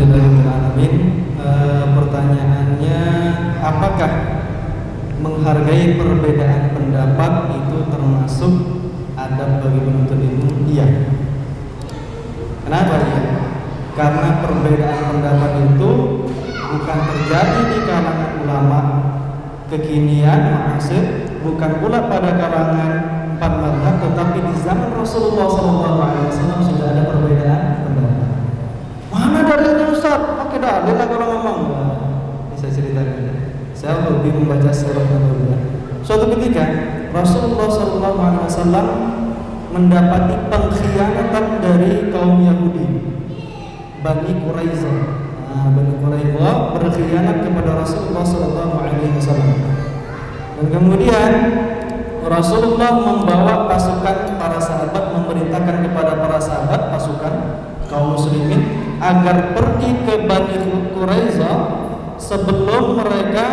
Alhamdulillahirrahmanirrahim. Pertanyaannya, apakah menghargai perbedaan pendapat itu termasuk adab bagi penuntut ilmu? Iya. Kenapa ya? Karena perbedaan pendapat itu bukan terjadi di kalangan ulama kekinian ma'asir, bukan pula pada kalangan empat mazhab, tetapi di zaman Rasulullah SAW sudah ada perbedaan pendapat. Mana dalilnya Ustaz? Pakai dalil lah kalau ngomong. Bisa ceritakan. Saya hobi membaca surah Al-Baqarah. Suatu ketika Rasulullah SAW mendapati pengkhianatan dari kaum Yahudi, Bani Quraiza. Bani Quraiza berkhianat kepada Rasulullah SAW. Dan kemudian Rasulullah membawa pasukan para sahabat, memerintahkan kepada para sahabat pasukan kaum muslimin agar pergi ke Bani Quraiza sebelum mereka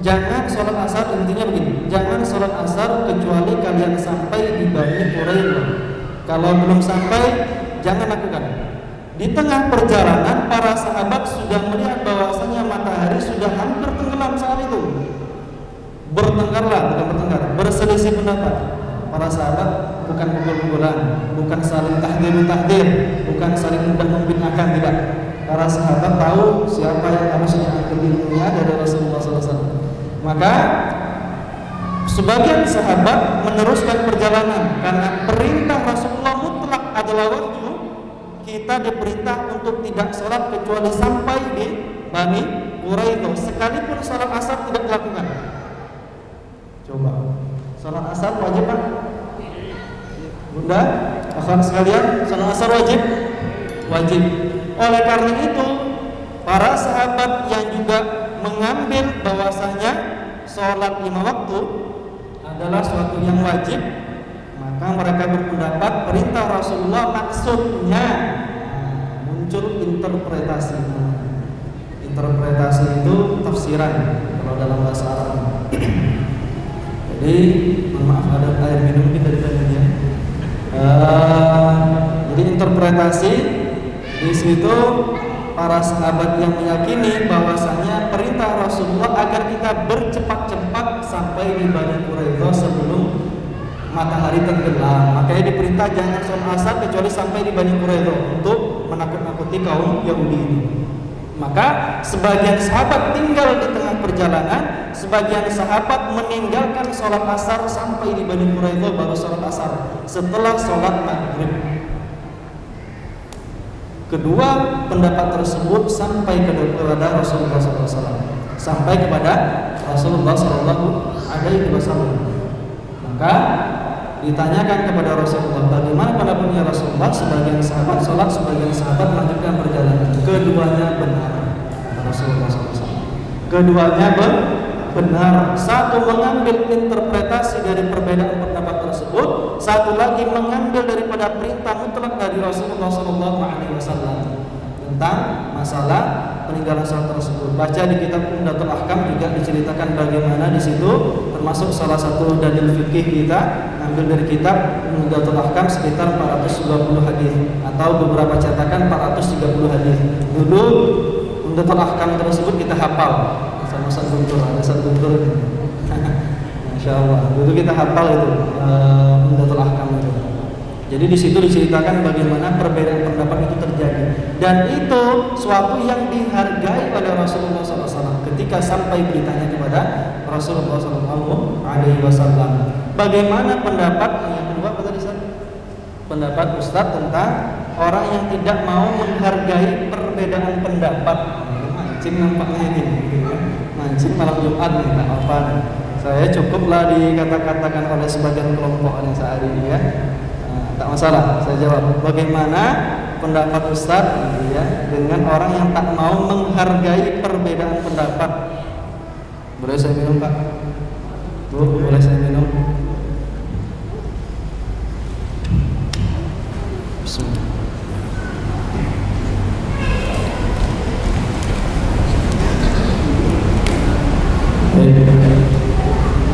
jangan sholat asar. Intinya begini, jangan sholat asar kecuali kalian sampai di Bani Quraiza. Kalau belum sampai, jangan lakukan. Di tengah perjalanan, para sahabat sudah melihat bahwasanya matahari sudah hampir tenggelam saat itu. Berselisih pendapat. Para sahabat bukan pukul-pukulan, bukan saling tahdir, bukan saling mudah membinakan, tidak. Para sahabat tahu siapa yang harusnya ambil ilmunya dari Rasulullah SAW. Maka sebagian sahabat meneruskan perjalanan karena perintah Rasulullah mutlak adalah wahyu. Kita diperintah untuk tidak sholat kecuali sampai di Bani Quraiza, sekalipun sholat asar tidak dilakukan. Coba, sholat asar wajib kan? Bunda, akhwan sekalian, sholat asar wajib? Wajib. Oleh karena itu, para sahabat yang juga mengambil bahwasanya sholat 5 waktu adalah suatu yang wajib, maka mereka berpendapat perintah Rasulullah maksudnya muncul interpretasi. Interpretasi itu tafsiran kalau dalam bahasa Arab. Jadi, mohon maaf ada air minum mungkin dari tadinya. Jadi interpretasi di situ para sahabat yang meyakini bahwasanya perintah Rasulullah agar kita bercepat-cepat sampai di Bani Quraiza sebelum matahari tenggelam. Makanya diperintah jangan sholat asar kecuali sampai di Bani Quraiza untuk menakut-nakuti kaum Yahudi ini. Maka sebagian sahabat tinggal di tengah perjalanan, sebagian sahabat meninggalkan sholat asar sampai di Bani Quraiza baru sholat asar setelah sholat maghrib. Kedua pendapat tersebut sampai kepada Rasulullah SAW, sampai kepada Rasulullah SAW. Maka ditanyakan kepada Rasulullah, bagaimana pendapatnya Rasulullah? Sebagian sahabat sholat, sebagian sahabat melanjutkan perjalanan. Keduanya benar, Rasulullah SAW. Keduanya benar. Satu mengambil interpretasi dari perbedaan pendapat tersebut, satu lagi mengambil daripada perintah mutlak dari Rasulullah SAW tentang masalah peninggalan sholat tersebut. Baca di kitab Umdatul Ahkam juga diceritakan bagaimana di situ, termasuk salah satu dalil fikih kita ambil dari kitab Umdatul Ahkam sekitar 420 hadis atau beberapa cetakan 430 hadis. Dulu Umdatul Ahkam tersebut kita hafal sama Ustaz Guntur, ada Ustaz Guntur. Masya Allah, dulu kita hafal itu Umdatul Ahkam itu. Jadi di situ diceritakan bagaimana perbedaan pendapat itu terjadi, dan itu suatu yang dihargai oleh Rasulullah SAW ketika sampai beritanya kepada Rasulullah SAW. Bagaimana pendapat yang kedua? Apa tadi Ustaz? Pendapat Ustaz tentang orang yang tidak mau menghargai perbedaan pendapat. Mancing nampaknya ini, mancing malam Jumat nih, tak apa. Saya cukuplah dikata-katakan oleh sebagian kelompok yang saat ini ya. Tak masalah, saya jawab. Bagaimana pendapat Ustaz ya, dengan orang yang tak mau menghargai perbedaan pendapat? Boleh saya minum Pak? Tuh, boleh saya minum? Bismillah.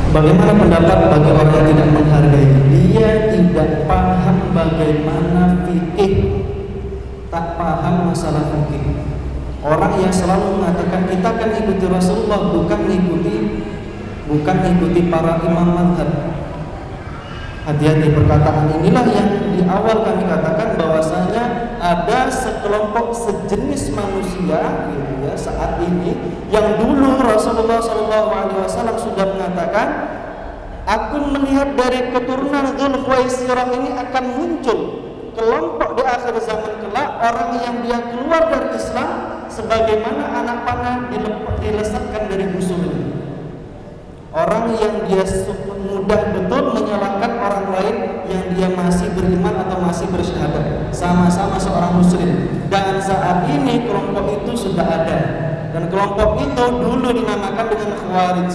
Bagaimana pendapat bagi orang yang tidak menghargai? Dia tidak paham bagaimana fikih, tak paham masalah fikih. Orang yang selalu mengatakan kita akan ikuti Rasulullah, bukan ikuti para imam mazhab. Hati-hati, perkataan inilah yang di awal kami katakan bahwasanya ada sekelompok sejenis manusia gitu ya saat ini yang dulu Rasulullah SAW sudah mengatakan, aku melihat dari keturunan Dzul Khuwaisirah ini akan muncul kelompok di akhir zaman kelak, orang yang dia keluar dari Islam sebagaimana anak panah dilesatkan dari busur. Orang yang dia mudah betul menyalahkan orang lain yang dia masih beriman atau masih bersyahadat, sama-sama seorang muslim. Dan saat ini kelompok itu sudah ada, dan kelompok itu dulu dinamakan dengan Khawarij.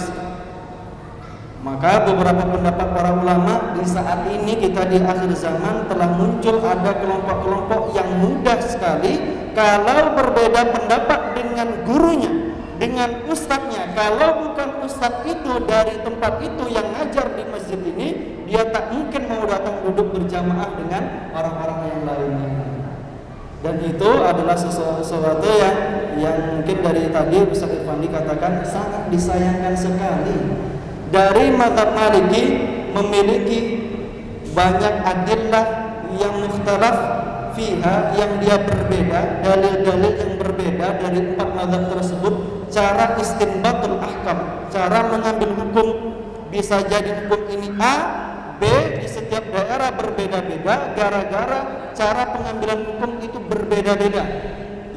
Maka beberapa pendapat para ulama di saat ini kita di akhir zaman telah muncul ada kelompok-kelompok yang mudah sekali kalau berbeda pendapat dengan gurunya, dengan ustadznya. Kalau bukan ustadz itu dari tempat itu yang ngajar di masjid ini, dia tak mungkin mau datang duduk berjamaah dengan orang-orang yang lainnya. Dan itu adalah sesuatu yang mungkin dari tadi Ustaz Irfandi katakan sangat disayangkan sekali. Dari mazhab Maliki memiliki banyak adillah yang mukhtalaf fiha, yang dia berbeda, dalil-dalil yang berbeda dari 4 mazhab tersebut. Cara istinbatul ahkam, cara mengambil hukum, bisa jadi hukum ini A, B, di setiap daerah berbeda-beda gara-gara cara pengambilan hukum itu berbeda-beda.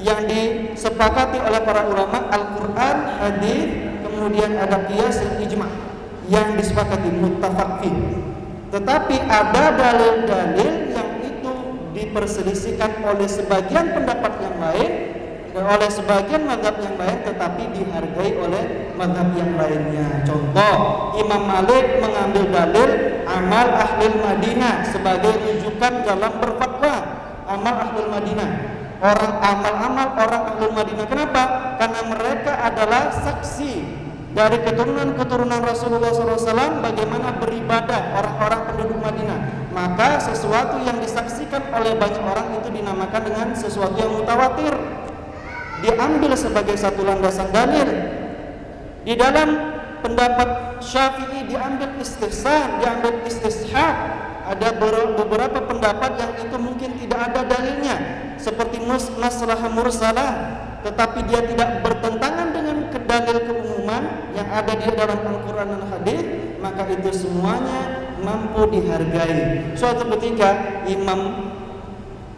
Yang disepakati oleh para ulama Al-Quran, hadis, kemudian ada qiyas dan ijma' yang disepakati muttafaq fi. Tetapi ada dalil-dalil yang itu diperselisihkan oleh sebagian pendapat yang lain, oleh sebagian mazhab yang lain, tetapi dihargai oleh mazhab yang lainnya. Contoh, Imam Malik mengambil dalil amal ahlul Madinah sebagai rujukan dalam berfatwa. Amal ahlul Madinah, amal orang ahlul Madinah. Kenapa? Karena mereka adalah saksi dari keturunan Rasulullah SAW bagaimana beribadah orang-orang penduduk Madinah. Maka sesuatu yang disaksikan oleh banyak orang itu dinamakan dengan sesuatu yang mutawatir, diambil sebagai satu landasan dalil. Di dalam pendapat Syafi'i diambil istihsan, diambil istishab. Ada beberapa pendapat yang itu mungkin tidak ada dalilnya, seperti masalah mursalah, tetapi dia tidak bertentangan dengan dalil keumuman yang ada di dalam Al-Quran dan hadis, maka itu semuanya mampu dihargai. Suatu ketika Imam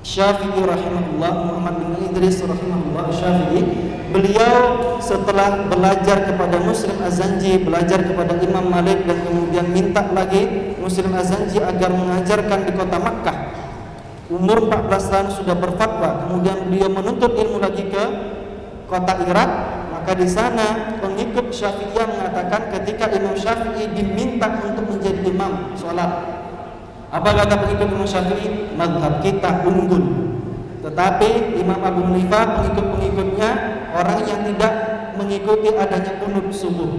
Syafi'i rahimahullah, Muhammad bin Idris rahimahullah Syafi'i, beliau setelah belajar kepada Muslim Az-Zanji, belajar kepada Imam Malik, dan kemudian minta lagi Muslim Az-Zanji agar mengajarkan di kota Makkah. Umur 14 tahun sudah berfatwa. Kemudian beliau menuntut ilmu lagi ke kota Irak. Maka di sana pengikut Syafi'iyah mengatakan ketika Imam Syafi'i diminta untuk menjadi imam sholat, apa kata pengikut Imam Syafi'i? Mazhab kita unggul. Tetapi Imam Abu Hanifah, pengikut-pengikutnya orang yang tidak mengikuti adanya qunut subuh.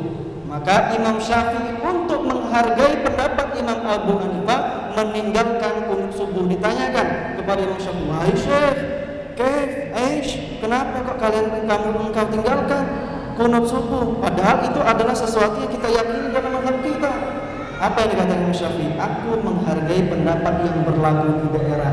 Maka Imam Syafi'i untuk menghargai pendapat Imam Abu Hanifah meninggalkan qunut subuh. Ditanyakan kepada Imam Syafi'i, "Wahai Syekh, kenapa kok engkau tinggalkan qunut subuh? Padahal itu adalah sesuatu yang kita yakini dalam mazhab kita." Apa yang dikatakan Imam Syafi'i? Aku menghargai pendapat yang berlaku di daerah